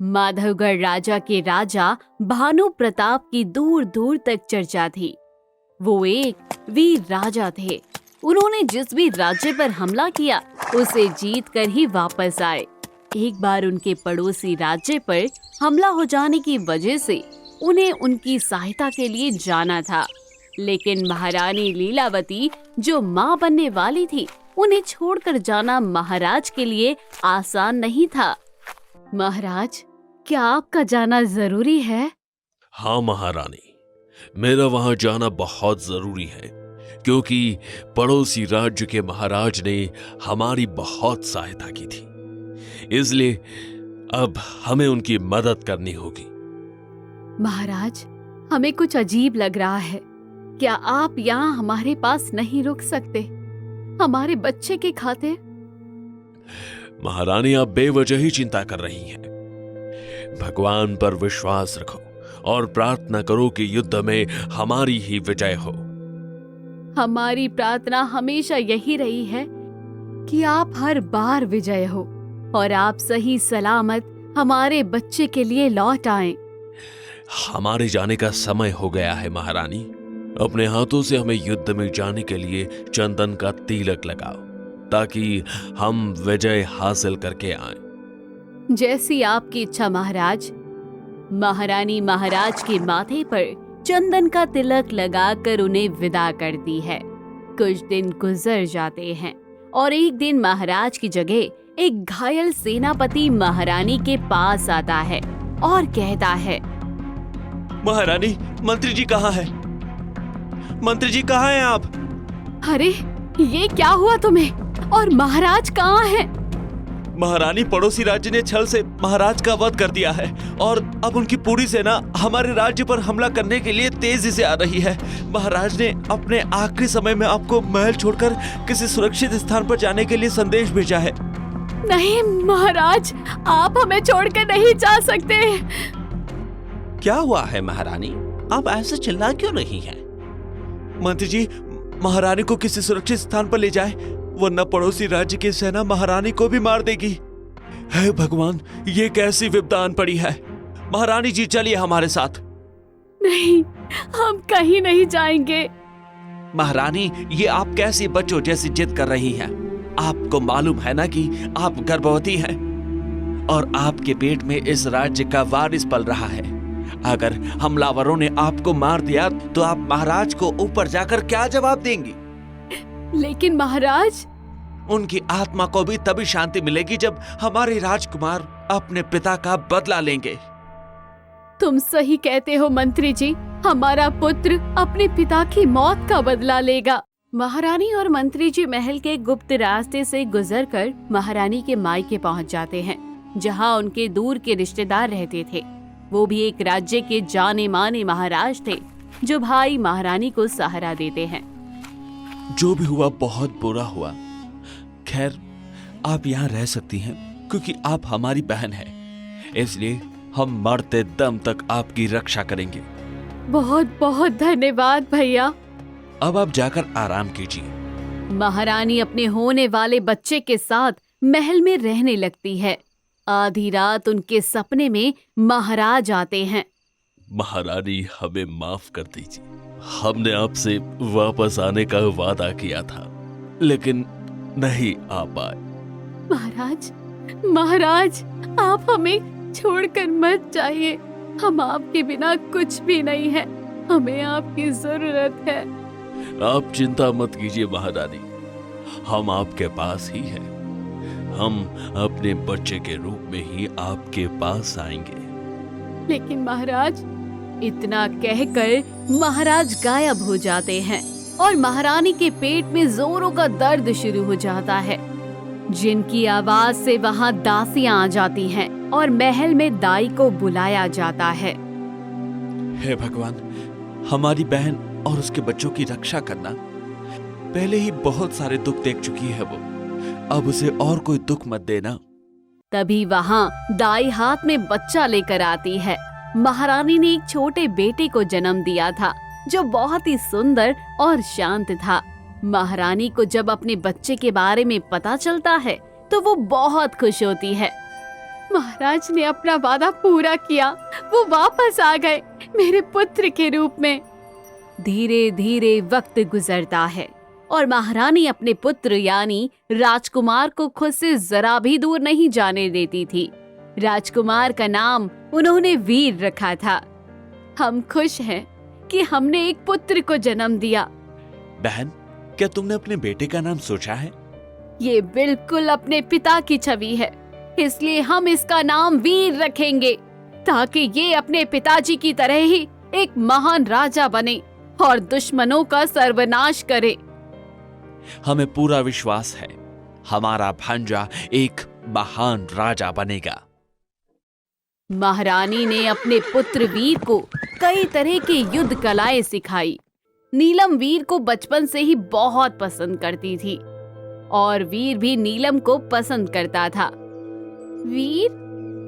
माधवगढ़ राजा के राजा भानु प्रताप की दूर दूर तक चर्चा थी। वो एक वीर राजा थे। उन्होंने जिस भी राज्य पर हमला किया उसे जीत कर ही वापस आए। एक बार उनके पड़ोसी राज्य पर हमला हो जाने की वजह से उन्हें उनकी सहायता के लिए जाना था, लेकिन महारानी लीलावती जो माँ बनने वाली थी, उन्हें छोड़कर जाना महाराज के लिए आसान नहीं था। महाराज, क्या आपका जाना जरूरी है? हाँ महारानी, मेरा वहां जाना बहुत जरूरी है, क्योंकि पड़ोसी राज्य के महाराज ने हमारी बहुत सहायता की थी। इसलिए अब हमें उनकी मदद करनी होगी। महाराज, हमें कुछ अजीब लग रहा है। क्या आप यहाँ हमारे पास नहीं रुक सकते, हमारे बच्चे के खातिर? महारानी, आप बेवजह ही चिंता कर रही हैं। भगवान पर विश्वास रखो और प्रार्थना करो कि युद्ध में हमारी ही विजय हो। हमारी प्रार्थना हमेशा यही रही है कि आप हर बार विजय हो और आप सही सलामत हमारे बच्चे के लिए लौट आएं। हमारे जाने का समय हो गया है महारानी। अपने हाथों से हमें युद्ध में जाने के लिए चंदन का तिलक लगाओ, ताकि हम विजय हासिल करके आएं। जैसी आपकी इच्छा महाराज। महारानी महाराज के माथे पर चंदन का तिलक लगाकर उन्हें विदा करती है। कुछ दिन गुजर जाते हैं और एक दिन महाराज की जगह एक घायल सेनापति महारानी के पास आता है और कहता है, महारानी, मंत्री जी कहाँ है? मंत्री जी कहाँ हैं आप? अरे, ये क्या हुआ तुम्हें? और महाराज कहाँ हैं? महारानी, पड़ोसी राज्य ने छल से महाराज का वध कर दिया है और अब उनकी पूरी सेना हमारे राज्य पर हमला करने के लिए तेजी से आ रही है। महाराज ने अपने आखिरी समय में आपको महल छोड़कर किसी सुरक्षित स्थान पर जाने के लिए संदेश भेजा है। नहीं महाराज, आप हमें छोड़कर नहीं जा सकते। क्या हुआ है महारानी? आप ऐसे चिल्ला क्यों रही हैं? मंत्री जी, महारानी को किसी सुरक्षित स्थान पर ले जाए, वरना पड़ोसी राज्य की सेना महारानी को भी मार देगी। हे भगवान, ये कैसी विपदा आन पड़ी है। महारानी जी, चलिए हमारे साथ। नहीं, हम कहीं नहीं जाएंगे। महारानी, ये आप कैसी बच्चों जैसी जिद कर रही हैं? आपको मालूम है ना कि आप गर्भवती हैं और आपके पेट में इस राज्य का वारिस पल रहा है। अगर हमलावरों ने आपको मार दिया तो आप महाराज को ऊपर जाकर क्या जवाब देंगी? लेकिन महाराज, उनकी आत्मा को भी तभी शांति मिलेगी जब हमारे राजकुमार अपने पिता का बदला लेंगे। तुम सही कहते हो मंत्री जी, हमारा पुत्र अपने पिता की मौत का बदला लेगा। महारानी और मंत्री जी महल के गुप्त रास्ते से गुजरकर महारानी के मायके पहुंच जाते हैं, जहां उनके दूर के रिश्तेदार रहते थे। वो भी एक राज्य के जाने माने महाराज थे, जो भाई महारानी को सहारा देते हैं। जो भी हुआ बहुत बुरा हुआ। खैर, आप यहाँ रह सकती हैं क्योंकि आप हमारी बहन हैं। इसलिए हम मरते दम तक आपकी रक्षा करेंगे। बहुत बहुत धन्यवाद भैया। अब आप जाकर आराम कीजिए। महारानी अपने होने वाले बच्चे के साथ महल में रहने लगती है। आधी रात उनके सपने में महाराज आते हैं। महारानी, हमें माफ कर दीजिए। हमने आपसे वापस आने का वादा किया था, लेकिन नहीं आ पाए। महाराज, महाराज, आप हमें छोड़कर मत जाइए। हम आपके बिना कुछ भी नहीं है। हमें आपकी जरूरत है। आप चिंता मत कीजिए महारानी, हम आपके पास ही हैं। हम अपने बच्चे के रूप में ही आपके पास आएंगे। लेकिन महाराज, इतना कहकर महाराज गायब हो जाते हैं और महारानी के पेट में जोरों का दर्द शुरू हो जाता है, जिनकी आवाज से वहां दासियां आ जाती हैं और महल में दाई को बुलाया जाता है। हे भगवान, हमारी बहन और उसके बच्चों की रक्षा करना। पहले ही बहुत सारे दुख देख चुकी है वो, अब उसे और कोई दुख मत देना। तभी वहाँ दाई हाथ में बच्चा लेकर आती है। महारानी ने एक छोटे बेटे को जन्म दिया था, जो बहुत ही सुंदर और शांत था। महारानी को जब अपने बच्चे के बारे में पता चलता है तो वो बहुत खुश होती है। महाराज ने अपना वादा पूरा किया, वो वापस आ गए मेरे पुत्र के रूप में। धीरे धीरे वक्त गुजरता है और महारानी अपने पुत्र यानी राजकुमार को खुद से जरा भी दूर नहीं जाने देती थी। राजकुमार का नाम उन्होंने वीर रखा था। हम खुश हैं कि हमने एक पुत्र को जन्म दिया। बहन, क्या तुमने अपने बेटे का नाम सोचा है? ये बिल्कुल अपने पिता की छवि है, इसलिए हम इसका नाम वीर रखेंगे, ताकि ये अपने पिताजी की तरह ही एक महान राजा बने और दुश्मनों का सर्वनाश करे। हमें पूरा विश्वास है हमारा भांजा एक महान राजा बनेगा। महारानी ने अपने पुत्र वीर को कई तरह की युद्ध कलाएं सिखाई। नीलम वीर को बचपन से ही बहुत पसंद करती थी और वीर भी नीलम को पसंद करता था। वीर,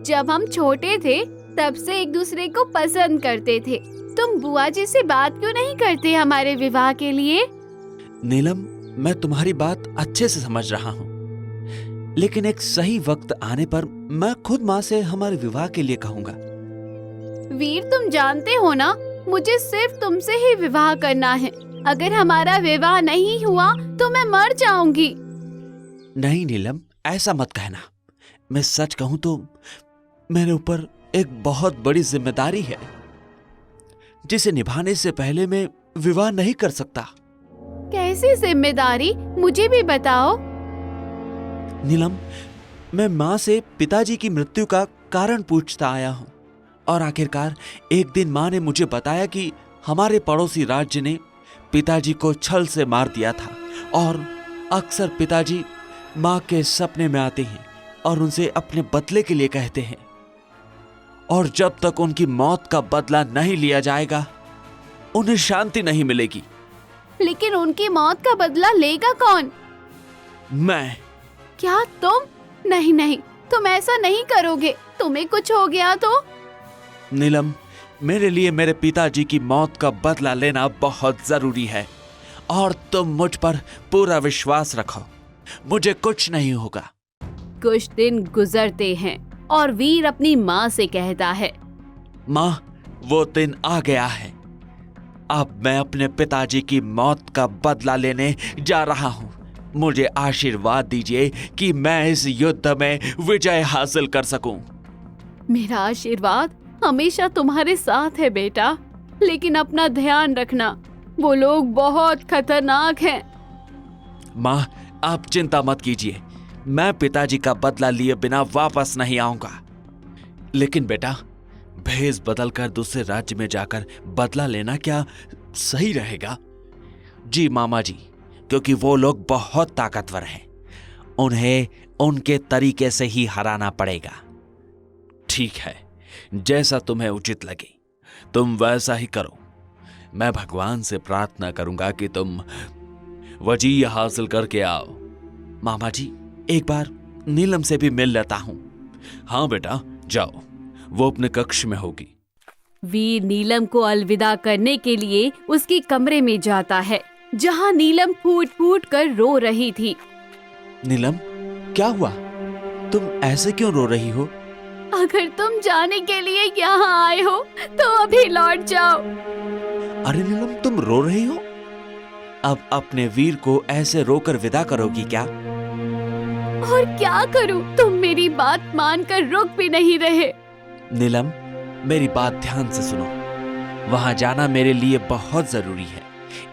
जब हम छोटे थे तब से एक दूसरे को पसंद करते थे। तुम बुआ जी से बात क्यों नहीं करते हमारे विवाह के लिए? नीलम, मैं तुम्हारी बात अच्छे से समझ रहा हूँ, लेकिन एक सही वक्त आने पर मैं खुद माँ से हमारे विवाह के लिए कहूँगा। वीर, तुम जानते हो ना, मुझे सिर्फ तुमसे ही विवाह करना है। अगर हमारा विवाह नहीं हुआ तो मैं मर जाऊंगी। नहीं नीलम, ऐसा मत कहना। मैं सच कहूँ तो मेरे ऊपर एक बहुत बड़ी जिम्मेदारी है, जिसे निभाने से पहले मैं विवाह नहीं कर सकता। कैसी जिम्मेदारी, मुझे भी बताओ। नीलम, मैं माँ से पिताजी की मृत्यु का कारण पूछता आया हूँ और आखिरकार एक दिन माँ ने मुझे बताया कि हमारे पड़ोसी राज्य ने पिताजी को छल से मार दिया था और अक्सर पिताजी माँ के सपने में आते हैं और उनसे अपने बदले के लिए कहते हैं, और जब तक उनकी मौत का बदला नहीं लिया जाएगा उन्हें शांति नहीं मिलेगी। लेकिन उनकी मौत का बदला लेगा कौन? मैं। क्या तुम? नहीं नहीं, तुम ऐसा नहीं करोगे। तुम्हें कुछ हो गया तो? नीलम, मेरे लिए मेरे पिताजी की मौत का बदला लेना बहुत जरूरी है और तुम मुझ पर पूरा विश्वास रखो, मुझे कुछ नहीं होगा। कुछ दिन गुजरते हैं और वीर अपनी माँ से कहता है, माँ, वो दिन आ गया है। अब मैं अपने पिताजी की मौत का बदला लेने जा रहा हूँ। मुझे आशीर्वाद दीजिए कि मैं इस युद्ध में विजय हासिल कर सकूं। मेरा आशीर्वाद हमेशा तुम्हारे साथ है बेटा, लेकिन अपना ध्यान रखना, वो लोग बहुत खतरनाक हैं। माँ, आप चिंता मत कीजिए, मैं पिताजी का बदला लिए बिना वापस नहीं आऊंगा। लेकिन बेटा, भेष बदलकर दूसरे राज्य में जाकर बदला लेना क्या सही रहेगा? जी मामा जी, क्योंकि वो लोग बहुत ताकतवर हैं, उन्हें उनके तरीके से ही हराना पड़ेगा। ठीक है, जैसा तुम्हें उचित लगे तुम वैसा ही करो। मैं भगवान से प्रार्थना करूंगा कि तुम वजीह हासिल करके आओ। मामा जी, एक बार नीलम से भी मिल लेता हूं। हाँ बेटा, जाओ, वो अपने कक्ष में होगी। वीर नीलम को अलविदा करने के लिए उसके कमरे में जाता है, जहाँ नीलम फूट फूट कर रो रही थी। नीलम, क्या हुआ? तुम ऐसे क्यों रो रही हो? अगर तुम जाने के लिए यहाँ आए हो तो अभी लौट जाओ। अरे नीलम, तुम रो रही हो? अब अपने वीर को ऐसे रोकर विदा करोगी क्या? और क्या करूं? तुम मेरी बात मानकर रुक भी नहीं रहे। नीलम, मेरी बात ध्यान से सुनो। वहां जाना मेरे लिए बहुत जरूरी है,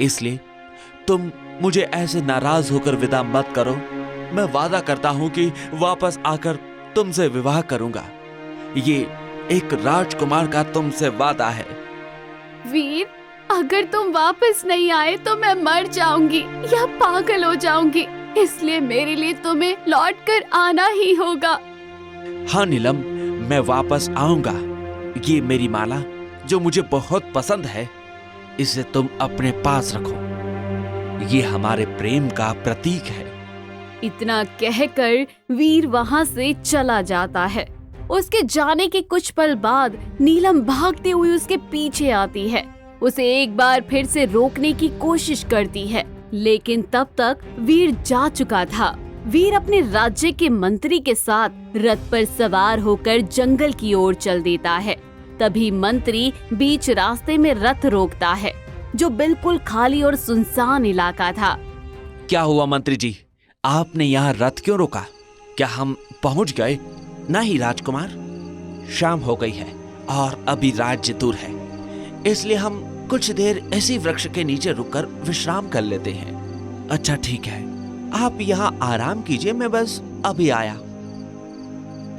इसलिए तुम मुझे ऐसे नाराज होकर विदा मत करो। मैं वादा करता हूं कि वापस आकर तुमसे विवाह करूंगा। ये एक राजकुमार का तुमसे वादा है। वीर, अगर तुम वापस नहीं आए तो मैं मर जाऊंगी या पागल हो जाऊंगी, इसलिए मेरे लिए तुम्हें लौटकर आना ही होगा। हाँ नीलम, मैं वापस आऊंगा। ये मेरी माला जो मुझे बहुत पसंद है, इसे तुम अपने पास रखो। ये हमारे प्रेम का प्रतीक है। इतना कहकर वीर वहां से चला जाता है। उसके जाने के कुछ पल बाद नीलम भागते हुए उसके पीछे आती है। उसे एक बार फिर से रोकने की कोशिश करती है, लेकिन तब तक वीर जा चुका था। वीर अपने राज्य के मंत्री के साथ रथ पर सवार होकर जंगल की ओर चल देता है। तभी मंत्री बीच रास्ते में रथ रोकता है, जो बिल्कुल खाली और सुनसान इलाका था। क्या हुआ मंत्री जी, आपने यहाँ रथ क्यों रोका? क्या हम पहुंच गए? नहीं राजकुमार, शाम हो गई है और अभी राज्य दूर है, इसलिए हम कुछ देर इसी वृक्ष के नीचे रुककर विश्राम कर लेते हैं। अच्छा ठीक है, आप यहाँ आराम कीजिए, मैं बस अभी आया।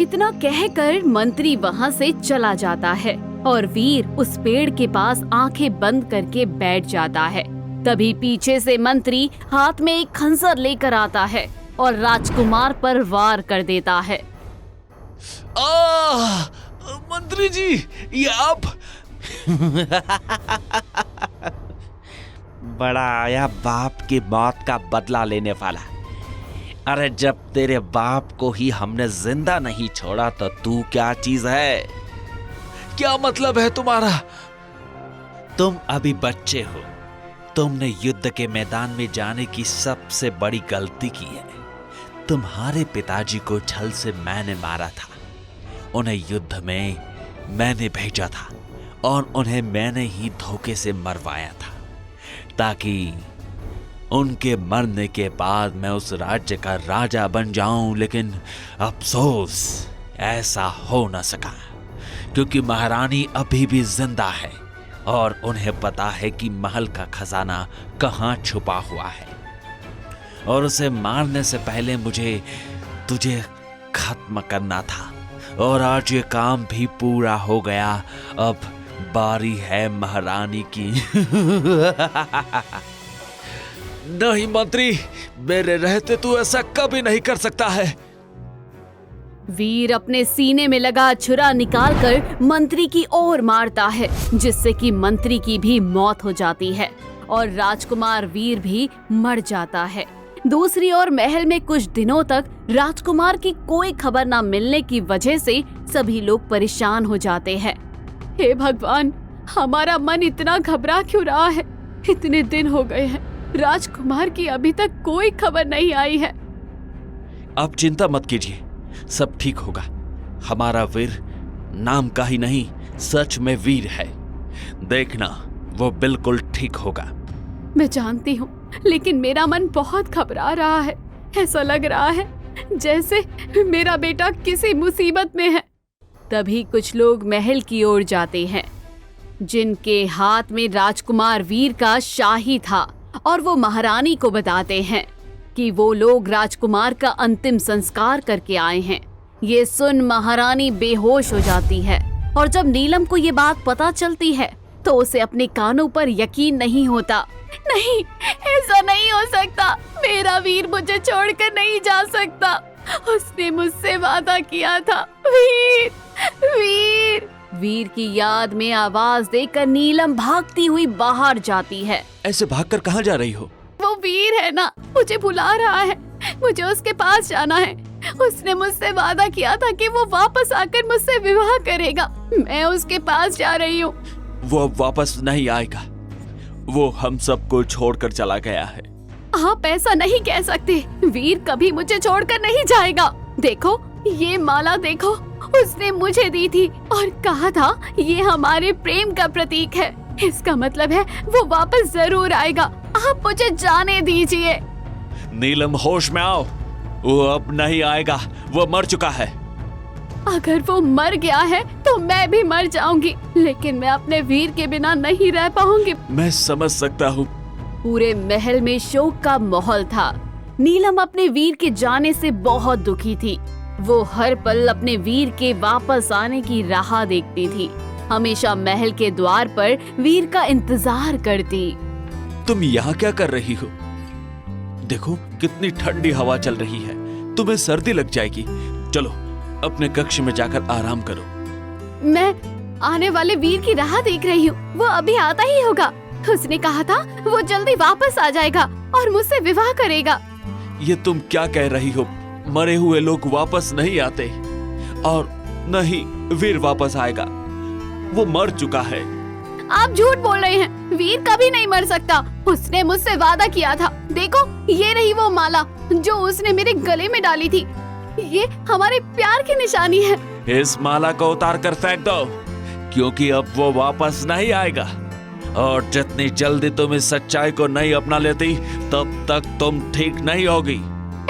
इतना कहकर मंत्री वहाँ से चला जाता है और वीर उस पेड़ के पास आंखें बंद करके बैठ जाता है। तभी पीछे से मंत्री हाथ में एक खंजर लेकर आता है और राजकुमार पर वार कर देता है। मंत्री जी, ये आप बड़ा आया बाप की मौत का बदला लेने वाला। अरे जब तेरे बाप को ही हमने जिंदा नहीं छोड़ा तो तू क्या चीज है? क्या मतलब है तुम्हारा? तुम अभी बच्चे हो, तुमने युद्ध के मैदान में जाने की सबसे बड़ी गलती की है। तुम्हारे पिताजी को छल से मैंने मारा था, उन्हें युद्ध में मैंने भेजा था और उन्हें मैंने ही धोखे से मरवाया था, ताकि उनके मरने के बाद मैं उस राज्य का राजा बन जाऊं। लेकिन अफसोस ऐसा हो न सका, क्योंकि महारानी अभी भी जिंदा है और उन्हें पता है कि महल का खजाना कहाँ छुपा हुआ है। और उसे मारने से पहले मुझे तुझे खत्म करना था और आज ये काम भी पूरा हो गया। अब बारी है महारानी की। नहीं मंत्री, मेरे रहते तू ऐसा कभी नहीं कर सकता है। वीर अपने सीने में लगा छुरा निकालकर मंत्री की ओर मारता है, जिससे कि मंत्री की भी मौत हो जाती है और राजकुमार वीर भी मर जाता है। दूसरी ओर महल में कुछ दिनों तक राजकुमार की कोई खबर न मिलने की वजह से सभी लोग परेशान हो जाते हैं। हे भगवान, हमारा मन इतना घबरा क्यों रहा है? इतने दिन हो गए हैं, राजकुमार की अभी तक कोई खबर नहीं आई है। आप चिंता मत कीजिए, सब ठीक होगा। हमारा वीर नाम का ही नहीं, सच में वीर है। देखना, वो बिल्कुल ठीक होगा। मैं जानती हूँ, लेकिन मेरा मन बहुत घबरा रहा है। ऐसा लग रहा है जैसे मेरा बेटा किसी मुसीबत में है। तभी कुछ लोग महल की ओर जाते हैं, जिनके हाथ में राजकुमार वीर का शाही था, और वो महारानी को बताते हैं कि वो लोग राजकुमार का अंतिम संस्कार करके आए हैं। ये सुन महारानी बेहोश हो जाती है, और जब नीलम को ये बात पता चलती है तो उसे अपने कानों पर यकीन नहीं होता। नहीं, ऐसा नहीं हो सकता। मेरा वीर मुझे छोड़कर नहीं जा सकता। उसने मुझसे वादा किया था। वीर, वीर। वीर की याद में आवाज देकर नीलम भागती हुई बाहर जाती है। ऐसे भागकर कहाँ जा रही हो? वो वीर है ना, मुझे बुला रहा है। मुझे उसके पास जाना है। उसने मुझसे वादा किया था कि वो वापस आकर मुझसे विवाह करेगा। मैं उसके पास जा रही हूँ। वो अब वापस नहीं आएगा। वो हम सबको छोड़कर चला गया है। आप ऐसा नहीं कह सकते। वीर कभी मुझे छोड़कर नहीं जाएगा। देखो, ये माला देखो, उसने मुझे दी थी और कहा था ये हमारे प्रेम का प्रतीक है। इसका मतलब है वो वापस जरूर आएगा। आप मुझे जाने दीजिए। नीलम, होश में आओ। वो अब नहीं आएगा, वो मर चुका है। अगर वो मर गया है तो मैं भी मर जाऊंगी, लेकिन मैं अपने वीर के बिना नहीं रह पाऊंगी। मैं समझ सकता हूँ। पूरे महल में शोक का माहौल था। नीलम अपने वीर के जाने से बहुत दुखी थी। वो हर पल अपने वीर के वापस आने की राह देखती थी। हमेशा महल के द्वार पर वीर का इंतजार करती। तुम यहाँ क्या कर रही हो? देखो कितनी ठंडी हवा चल रही है, तुम्हें सर्दी लग जाएगी। चलो अपने कक्ष में जाकर आराम करो। मैं आने वाले वीर की राह देख रही हूँ। वो अभी आता ही होगा। उसने कहा था वो जल्दी वापस आ जाएगा और मुझसे विवाह करेगा। ये तुम क्या कह रही हो? मरे हुए लोग वापस नहीं आते, और नहीं वीर वापस आएगा। वो मर चुका है। आप झूठ बोल रहे हैं। वीर कभी नहीं मर सकता। उसने मुझसे वादा किया था। देखो, ये रही वो माला जो उसने मेरे गले में डाली थी। ये हमारे प्यार की निशानी है। इस माला को उतार कर फेंक दो, क्योंकि अब वो वापस नहीं आएगा। और जितनी जल्दी तुम इस सच्चाई को नहीं अपना लेती, तब तक तुम ठीक नहीं होगी।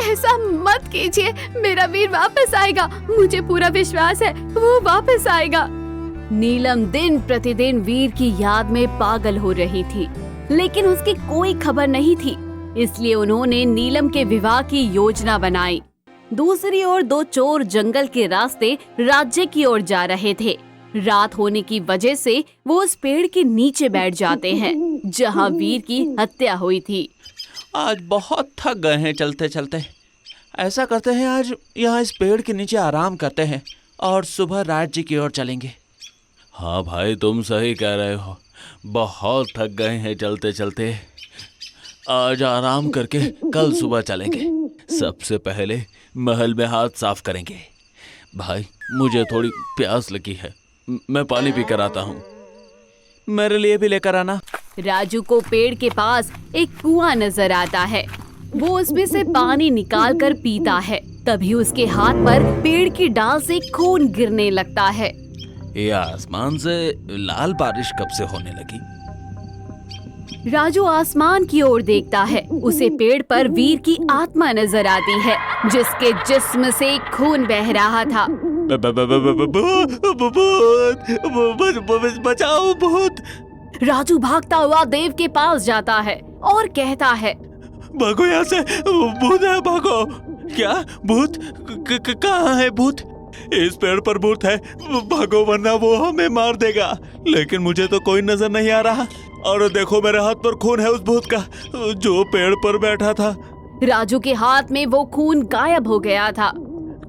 ऐसा मत कीजिए, मेरा वीर वापस आएगा। मुझे पूरा विश्वास है वो वापस आएगा। नीलम दिन प्रतिदिन वीर की याद में पागल हो रही थी, लेकिन उसकी कोई खबर नहीं थी। इसलिए उन्होंने नीलम के विवाह की योजना बनाई। दूसरी ओर दो चोर जंगल के रास्ते राज्य की ओर जा रहे थे। रात होने की वजह से वो उस पेड़ के नीचे बैठ जाते हैं जहां वीर की हत्या हुई थी। आज बहुत थक गए हैं चलते चलते। ऐसा करते हैं, आज यहाँ इस पेड़ के नीचे आराम करते हैं और सुबह राज्य की ओर चलेंगे। हाँ भाई, तुम सही कह रहे हो। बहुत थक गए हैं चलते चलते। आज आराम करके कल सुबह चलेंगे। सबसे पहले महल में हाथ साफ करेंगे। भाई, मुझे थोड़ी प्यास लगी है, मैं पानी पी कर आता हूँ। मेरे लिए भी लेकर आना। राजू को पेड़ के पास एक कुआं नजर आता है। वो उसमें से पानी निकाल कर पीता है। तभी उसके हाथ पर पेड़ की डाल से खून गिरने लगता है। ये आसमान से लाल बारिश कब से होने लगी? राजू आसमान की ओर देखता है। उसे पेड़ पर वीर की आत्मा नजर आती है, जिसके जिस्म से खून बह रहा था। बचाओ, भूत! राजू भागता हुआ देव के पास जाता है और कहता है, भागो यहाँ से, भूत है, भागो! क्या भूत? कहाँ है भूत? इस पेड़ पर भूत है, भागो वरना वो हमें मार देगा। लेकिन मुझे तो कोई नजर नहीं आ रहा। और देखो, मेरे हाथ पर खून है उस भूत का जो पेड़ पर बैठा था। राजू के हाथ में वो खून गायब हो गया था।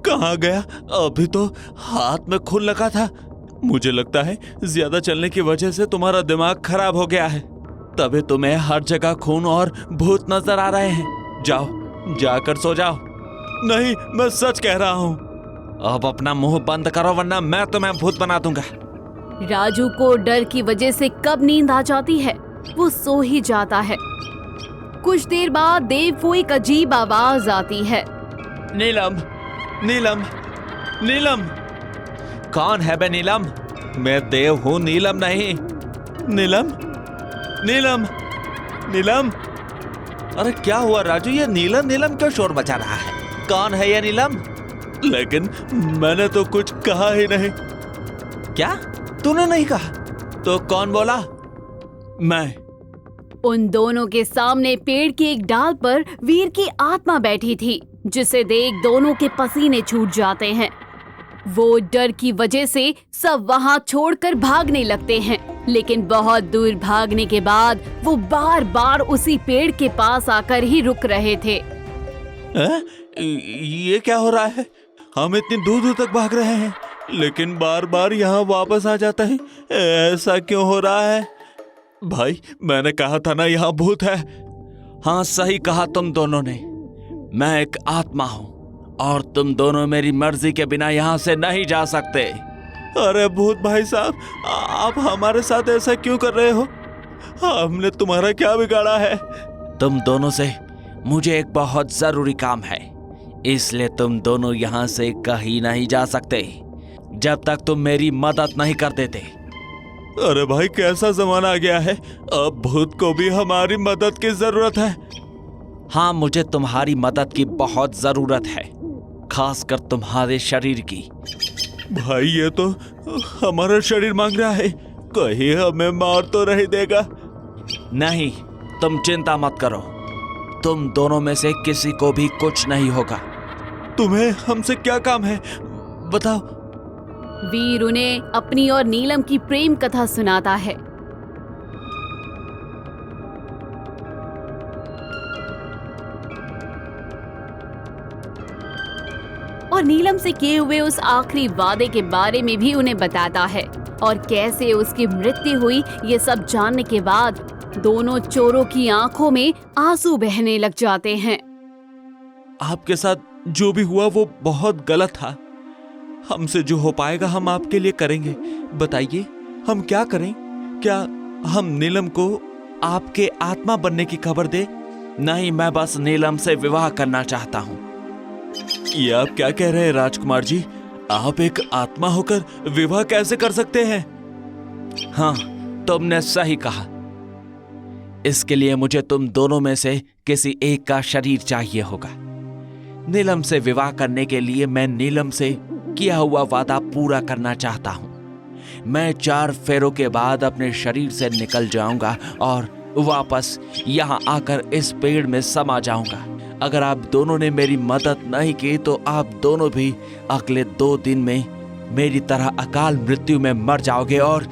कहाँ गया? अभी तो हाथ में खून लगा था। मुझे लगता है ज्यादा चलने की वजह से तुम्हारा दिमाग खराब हो गया है, तभी तुम्हें हर जगह खून और भूत नजर आ रहे हैं। जाओ, जाकर सो जाओ। नहीं, मैं सच कह रहा हूँ। अब अपना मुंह बंद करो, वरना मैं तुम्हें भूत बना दूंगा। राजू को डर की वजह से कब नींद आ जाती है, वो सो ही जाता है। कुछ देर बाद देव को एक अजीब आवाज आती है। नीलम, नीलम, नीलम! कौन है बे नीलम? मैं देव हूँ, नीलम नहीं। नीलम, नीलम, नीलम! अरे क्या हुआ राजू, ये नीलम नीलम क्यों शोर मचा रहा है? कौन है ये नीलम? लेकिन मैंने तो कुछ कहा ही नहीं। क्या तूने नहीं कहा? तो कौन बोला? मैं। उन दोनों के सामने पेड़ की एक डाल पर वीर की आत्मा बैठी थी, जिसे देख दोनों के पसीने छूट जाते हैं। वो डर की वजह से सब वहां छोड़कर भागने लगते हैं, लेकिन बहुत दूर भागने के बाद वो बार बार उसी पेड़ के पास आकर ही रुक रहे थे। ये क्या हो रहा है? हम इतनी दूर दूर तक भाग रहे हैं, लेकिन बार बार यहाँ वापस आ जाता है। ऐसा क्यों हो रहा है? भाई, मैंने कहा था ना यहाँ भूत है। हाँ, सही कहा तुम दोनों ने। मैं एक आत्मा हूँ और तुम दोनों मेरी मर्जी के बिना यहाँ से नहीं जा सकते। अरे भूत भाई साहब, आप हमारे साथ ऐसा क्यों कर रहे हो? हमने तुम्हारा क्या बिगाड़ा है? तुम दोनों से मुझे एक बहुत जरूरी काम है, इसलिए तुम दोनों यहाँ से कहीं नहीं जा सकते जब तक तुम मेरी मदद नहीं कर देते। अरे भाई, कैसा जमाना आ गया है, अब भूत को भी हमारी मदद की जरूरत है। हाँ, मुझे तुम्हारी मदद की बहुत जरूरत है, खासकर तुम्हारे शरीर की। भाई, ये तो हमारा शरीर मांग रहा है, कहीं हमें मार तो नहीं देगा? नहीं, तुम चिंता मत करो, तुम दोनों में से किसी को भी कुछ नहीं होगा। तुम्हें हमसे क्या काम है, बताओ। वीर उन्हें अपनी और नीलम की प्रेम कथा सुनाता है। और नीलम से किए हुए उस आखिरी वादे के बारे में भी उन्हें बताता है, और कैसे उसकी मृत्यु हुई ये सब जानने के बाद दोनों चोरों की आंखों में आंसू बहने लग जाते हैं। आपके साथ जो भी हुआ वो बहुत गलत था। हमसे जो हो पाएगा हम आपके लिए करेंगे। बताइए, हम क्या करें? क्या हम नीलम को आपके आत्मा बनने की खबर दे? नहीं, मैं बस नीलम से विवाह करना चाहता हूँ। ये आप क्या कह रहे हैं राजकुमार जी? आप एक आत्मा होकर विवाह कैसे कर सकते हैं? हाँ, तुमने सही कहा। इसके लिए मुझे तुम दोनों में से किसी एक का शरीर चाहिए होगा। नीलम से विवाह करने के लिए मैं नीलम से किया हुआ वादा पूरा करना चाहता हूं। मैं 4 फेरों के बाद अपने शरीर से निकल जाऊंगा और वापस यहां आकर इस पेड़ में समा जाऊंगा। अगर आप दोनों ने मेरी मदद नहीं की तो आप दोनों भी अगले 2 दिन में मेरी तरह अकाल मृत्यु में मर जाओगे और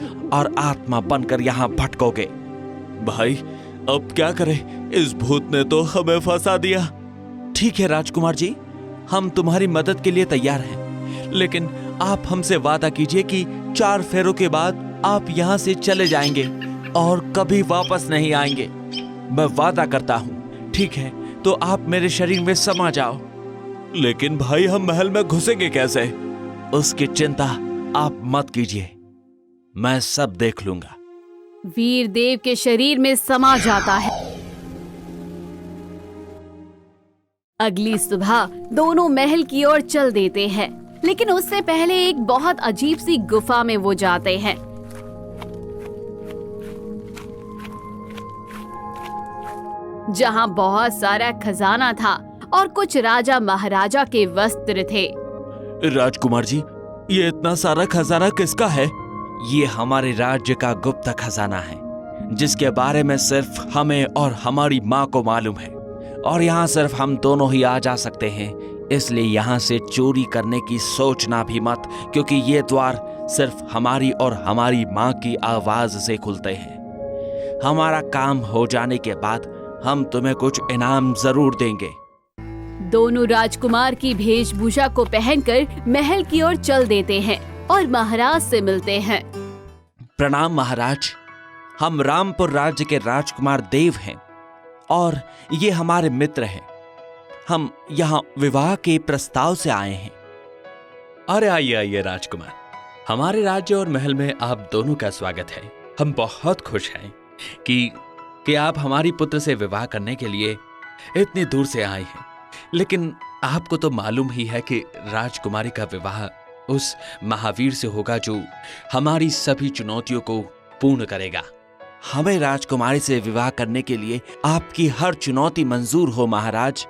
आत्मा बनकर यहां भटकोगे। भाई, अब क्या करें? इस भूत ने तो हमें फंसा दिया। ठीक है राजकुमार जी, हम तुम्हारी मदद के लिए तैयार हैं, लेकिन आप हमसे वादा कीजिए कि 4 फेरों के बाद आप यहाँ से चले जाएंगे और कभी वापस नहीं आएंगे। मैं वादा करता हूँ। ठीक है, तो आप मेरे शरीर में समा जाओ। लेकिन भाई, हम महल में घुसेंगे कैसे? उसकी चिंता आप मत कीजिए, मैं सब देख लूंगा। वीर देव के शरीर में समा जाता है। अगली सुबह दोनों महल की ओर चल देते हैं, लेकिन उससे पहले एक बहुत अजीब सी गुफा में वो जाते हैं। जहां बहुत सारा खजाना था और कुछ राजा महाराजा के वस्त्र थे। राजकुमार जी, ये इतना सारा खजाना किसका है? ये हमारे राज्य का गुप्त खजाना है, जिसके बारे में सिर्फ हमें और हमारी माँ को मालूम है, और यहाँ सिर्फ हम दोनों ही आ जा सकते हैं। इसलिए यहाँ से चोरी करने की सोचना भी मत, क्योंकि ये द्वार सिर्फ हमारी और हमारी माँ की आवाज से खुलते हैं। हमारा काम हो जाने के बाद हम तुम्हें कुछ इनाम जरूर देंगे। दोनों राजकुमार की वेशभूषा को पहनकर महल की ओर चल देते हैं और महाराज से मिलते हैं। प्रणाम महाराज, हम रामपुर राज्य के राजकुमार देव हैं और ये हमारे मित्र हैं। हम यहाँ विवाह के प्रस्ताव से आए हैं। अरे आइए आइए राजकुमार, हमारे राज्य और महल में आप दोनों का स्वागत है। हम बहुत खुश हैं कि आप हमारी पुत्र से विवाह करने के लिए इतनी दूर से आए हैं। लेकिन आपको तो मालूम ही है कि राजकुमारी का विवाह उस महावीर से होगा जो हमारी सभी चुनौतियों को पूर्ण करेगा। हमें राजकुमारी से विवाह करने के लिए आपकी हर चुनौती मंजूर हो महाराज।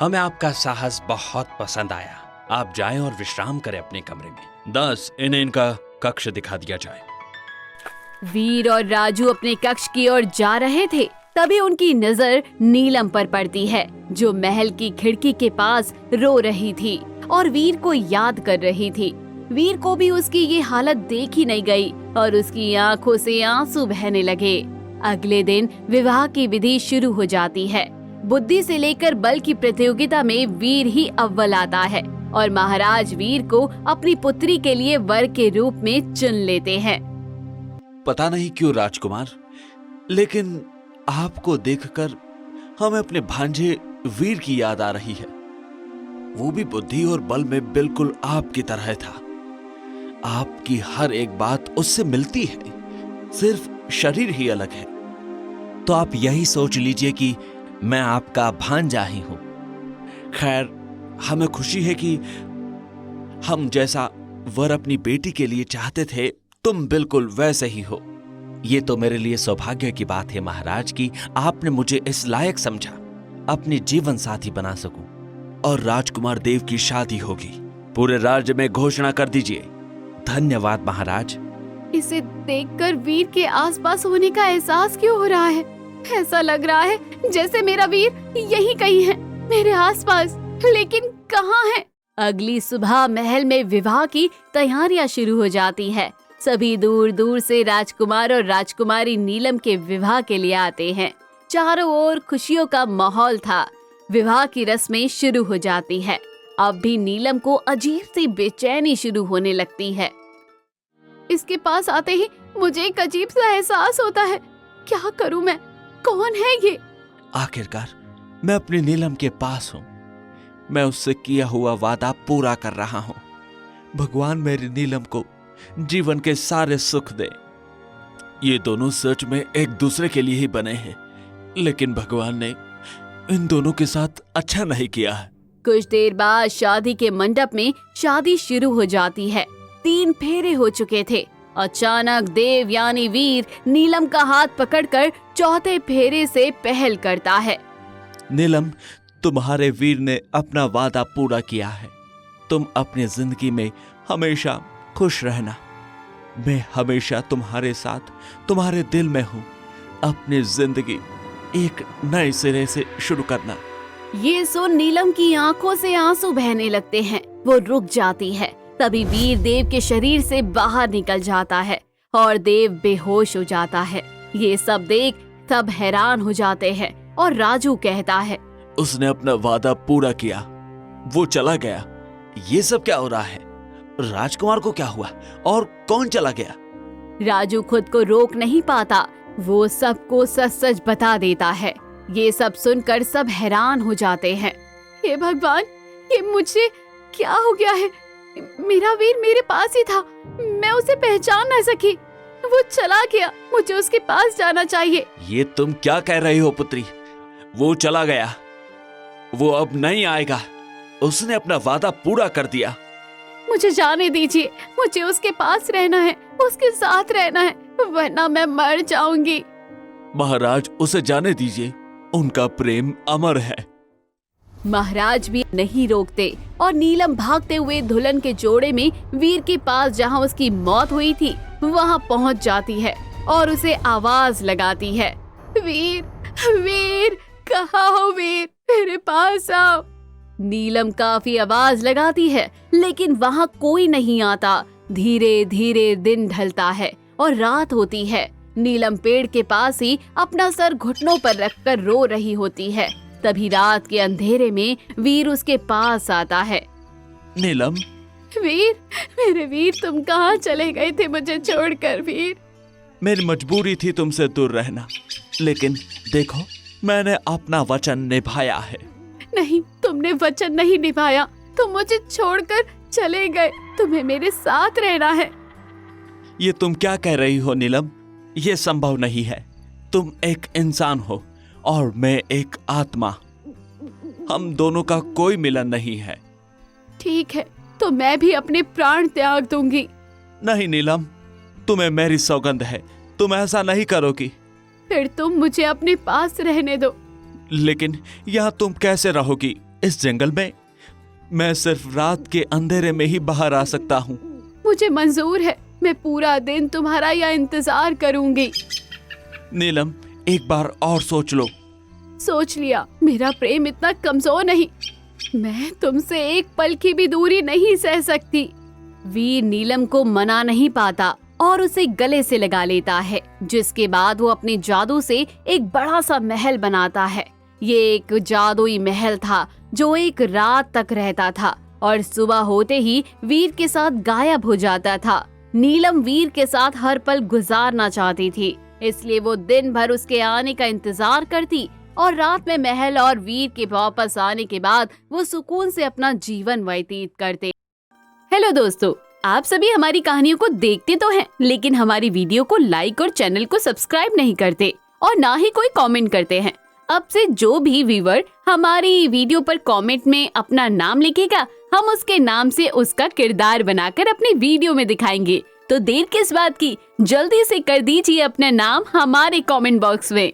हमें आपका साहस बहुत पसंद आया। आप जाएं और विश्राम करें अपने कमरे में। 10 इन्हें इनका कक्ष दिखा दिया जाए। वीर और राजू अपने कक्ष की ओर जा रहे थे, तभी उनकी नजर नीलम पर पड़ती है, जो महल की खिड़की के पास रो रही थी और वीर को याद कर रही थी। वीर को भी उसकी ये हालत देखी नहीं गई और उसकी आंखों से आंसू बहने लगे। अगले दिन विवाह की विधि शुरू हो जाती है। बुद्धि से लेकर बल की प्रतियोगिता में वीर ही अव्वल आता है और महाराज वीर को अपनी पुत्री के लिए वर के रूप में चुन लेते हैं। पता नहीं क्यों राजकुमार, लेकिन आपको देखकर हमें अपने भांजे वीर की याद आ रही है। वो भी बुद्धि और बल में बिल्कुल आपकी तरह था। आपकी हर एक बात उससे मिलती है, सिर्फ शरीर ही अलग है। तो आप यही सोच लीजिए कि मैं आपका भांजा ही हूं। खैर, हमें खुशी है कि हम जैसा वर अपनी बेटी के लिए चाहते थे, तुम बिल्कुल वैसे ही हो। ये तो मेरे लिए सौभाग्य की बात है महाराज कि आपने मुझे इस लायक समझा अपनी जीवन साथी बना सकूं। और राजकुमार देव की शादी होगी। पूरे राज्य में घोषणा कर दीजिए। धन्यवाद महाराज। इसे देखकर वीर के आसपास होने का एहसास क्यों हो रहा है? ऐसा लग रहा है जैसे मेरा वीर यहीं कहीं है, मेरे आसपास, लेकिन कहाँ है? अगली सुबह महल में विवाह की तैयारियां शुरू हो जाती है। सभी दूर दूर से राजकुमार और राजकुमारी नीलम के विवाह के लिए आते हैं। चारों ओर खुशियों का माहौल था। विवाह की रस्में शुरू हो जाती है। अब भी नीलम को अजीब सी बेचैनी शुरू होने लगती है। इसके पास आते ही मुझे एक अजीब सा एहसास होता है। क्या करूं मैं? कौन है ये? आखिरकार मैं अपनी नीलम के पास हूँ। मैं उससे किया हुआ वादा पूरा कर रहा हूँ। भगवान मेरी नीलम को जीवन के सारे सुख दे। ये दोनों सच में एक दूसरे के लिए ही बने हैं, लेकिन भगवान ने इन दोनों के साथ अच्छा नहीं किया है। कुछ देर बाद शादी के मंडप में शादी शुरू हो जाती है। 3 फेरे हो चुके थे। अचानक देव यानी वीर नीलम का हाथ पकड़कर चौथे फेरे से पहल करता है। नीलम, तुम्हारे वीर ने अपना वादा पूरा किया है। तुम अपनी जिंदगी में हमेशा खुश रहना। मैं हमेशा तुम्हारे साथ, तुम्हारे दिल में हूँ। अपनी जिंदगी एक नए सिरे से शुरू करना। ये सुन नीलम की आंखों से आंसू बहने लगते हैं। वो रुक जाती है। तभी वीर देव के शरीर से बाहर निकल जाता है और देव बेहोश हो जाता है। ये सब देख सब हैरान हो जाते हैं और राजू कहता है, उसने अपना वादा पूरा किया, वो चला गया। ये सब क्या हो रहा है? राजकुमार को क्या हुआ और कौन चला गया? राजू खुद को रोक नहीं पाता। वो सबको सच सच बता देता है। ये सब सुनकर सब हैरान हो जाते हैं। हे भगवान, ये मुझे क्या हो गया है? मेरा वीर मेरे पास ही था, मैं उसे पहचान न सकी। वो चला गया, मुझे उसके पास जाना चाहिए। ये तुम क्या कह रही हो पुत्री? वो चला गया, वो अब नहीं आएगा। उसने अपना वादा पूरा कर दिया। मुझे जाने दीजिए, मुझे उसके पास रहना है, उसके साथ रहना है, वरना मैं मर जाऊंगी। महाराज, उसे जाने दीजिए, उनका प्रेम अमर है। महाराज भी नहीं रोकते और नीलम भागते हुए दुल्हन के जोड़े में वीर के पास जहां उसकी मौत हुई थी वहां पहुंच जाती है और उसे आवाज लगाती है, वीर, वीर, कहाँ हो वीर, मेरे पास आओ। नीलम काफी आवाज लगाती है लेकिन वहां कोई नहीं आता। धीरे धीरे दिन ढलता है और रात होती है। नीलम पेड़ के पास ही अपना सर घुटनों पर रखकर रो रही होती है। तभी रात के अंधेरे में वीर उसके पास आता है। नीलम, वीर, मेरे वीर, तुम कहाँ चले गए थे मुझे छोड़कर? वीर, मेरी मजबूरी थी तुमसे दूर रहना, लेकिन देखो मैंने अपना वचन निभाया है। नहीं, तुमने वचन नहीं निभाया। तुम मुझे छोड़कर चले गए। तुम्हें मेरे साथ रहना है। ये तुम क्या कह रही हो नीलम? ये संभव नहीं है। तुम एक इंसान हो और मैं एक आत्मा। हम दोनों का कोई मिलन नहीं है। ठीक है, तो मैं भी अपने प्राण त्याग दूंगी। नहीं नीलम, तुम्हें मेरी सौगंध है, तुम ऐसा नहीं करोगी। फिर तुम मुझे अपने पास रहने दो। लेकिन यहाँ तुम कैसे रहोगी इस जंगल में? मैं सिर्फ रात के अंधेरे में ही बाहर आ सकता हूँ। मुझे मंजूर है, मैं पूरा दिन तुम्हारा यह इंतजार करूंगी। नीलम, एक बार और सोच लो। सोच लिया। मेरा प्रेम इतना कमजोर नहीं। मैं तुमसे एक पल की भी दूरी नहीं सह सकती। वीर नीलम को मना नहीं पाता और उसे गले से लगा लेता है, जिसके बाद वो अपने जादू से एक बड़ा सा महल बनाता है। ये एक जादुई महल था जो एक रात तक रहता था और सुबह होते ही वीर के साथ गायब हो जाता था। नीलम वीर के साथ हर पल गुजारना चाहती थी, इसलिए वो दिन भर उसके आने का इंतजार करती और रात में महल और वीर के वापस आने के बाद वो सुकून से अपना जीवन व्यतीत करते। हेलो दोस्तों, आप सभी हमारी कहानियों को देखते तो हैं, लेकिन हमारी वीडियो को लाइक और चैनल को सब्सक्राइब नहीं करते और ना ही कोई कमेंट करते हैं। अब से जो भी व्यूअर हमारी वीडियो पर कमेंट में अपना नाम लिखेगा, हम उसके नाम से उसका किरदार बनाकर अपनी वीडियो में दिखाएंगे। तो देर किस बात की, जल्दी से कर दीजिए अपना नाम हमारे कमेंट बॉक्स में।